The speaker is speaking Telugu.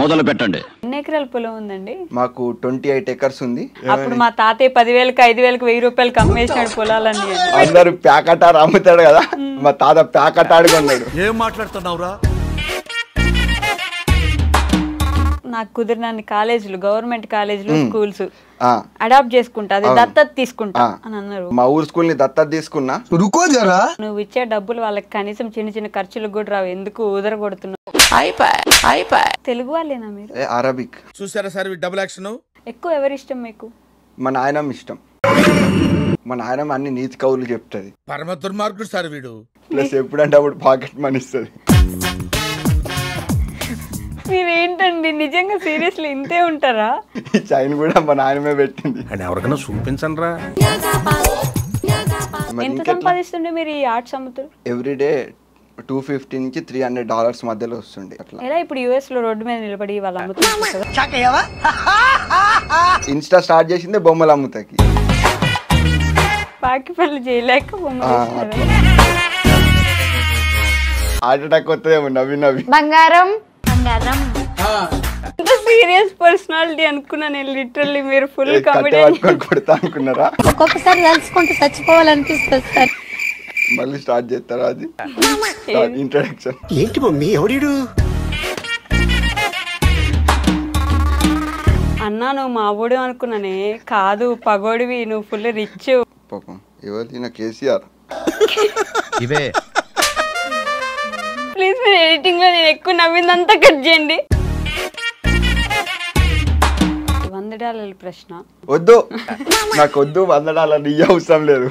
మొదలు పెట్టండి. ఎన్ని ఎకరాల పొలం ఉందండి? మాకు 28 ఎకర్స్ ఉంది. అప్పుడు మా తాతయ్య 10,000కి 5,000కి 1000 రూపాయలకి అమ్మేసినాడు పొలాలన్నీ. అందరు ప్యాకెటారు అమ్ముతాడు కదా, మా తాత ప్యాకెటాడుగా ఉన్నాడు. ఏం మాట్లాడుతున్నావురా? నాకు కుదిరినన్ని కాలేజీలు, గవర్నమెంట్ కాలేజీలు, స్కూల్స్ అడాప్ట్ చేసుకుంటా, అది దత్తత తీసుకుంటా అని అన్నారు. మా ఊరు స్కూల్ ని దత్తత తీసుకున్నా. నువ్వు ఇచ్చే డబ్బులు వాళ్ళకి కనీసం చిన్న చిన్న ఖర్చులకు కూడా రావు, ఎందుకు ఉదర కొడుతున్నావు? తెలుగు వాళ్ళేనా మీరు? అరబిక్. చూసారా సార్ డబుల్ యాక్షన్. ఎక్కువ ఎవరి ఇష్టం మీకు? మా నాయనమ్మ ఇష్టం. మా నాయనమ్మ అన్ని నీతి కవులు చెప్తుంది. పరమ దుర్మార్గుడు సార్ వీడు. ప్లస్ ఎప్పుడంటే అప్పుడు పాకెట్ మనీ ఇస్తుంది. మీరేంటండి నిజంగా సీరియస్లీ ఇంతే ఉంటారా? ఈ చైన్ కూడా మా నాయనమే పెట్టింది. ఎవరికైనా చూపించండి రా. ఎంత సంపాదిస్తుండే మీరు ఈ ఆర్ట్స్ అమ్ముతారు? ఎవ్రీడే $250 నుంచి $300 మధ్యలో వస్తుండే. అట్లా ఎలా ఇప్పుడు యుఎస్ లో రోడ్డు మీద నిలబడి వాళ్ళు అమ్ముతున్నారు కదా? ఇన్స్టా స్టార్ట్ చేసిందే బొమ్మలు అమ్ముతాకి. పాకి పనులు చేయలేక హార్ట్ అటాక్ వస్తుందేమో నవ్వి నవ్వి. బంగారం సీరియస్ పర్సనాలిటీ అనుకున్నా నేను లిటరల్లీ. మీరు ఫుల్ కామెడీ కొడతా అనుకున్నారా? ఒక్కొక్కసారి తలుచుకుంటూ చచ్చిపోవాలనిపిస్తుంది సార్. మళ్ళీ స్టార్ట్ చేస్తారా? అది ఇంట్రడక్షన్. ఏంటి మమ్మీ ఎవడు? అన్నా నువ్వు మా ఊడు అనుకున్నానే, కాదు పగోడివి, నువ్వు ఫుల్ రిచ్. పాపం ఎవరు? కేసీఆర్. ఇవే ప్లీజ్ మీరు ఎడిటింగ్ లో నేను ఎక్కువ నవ్విందంతా కట్ చేయండి. $100 ప్రశ్న వద్దు, నాకు వద్దు. $100 నీ అవసరం లేదు.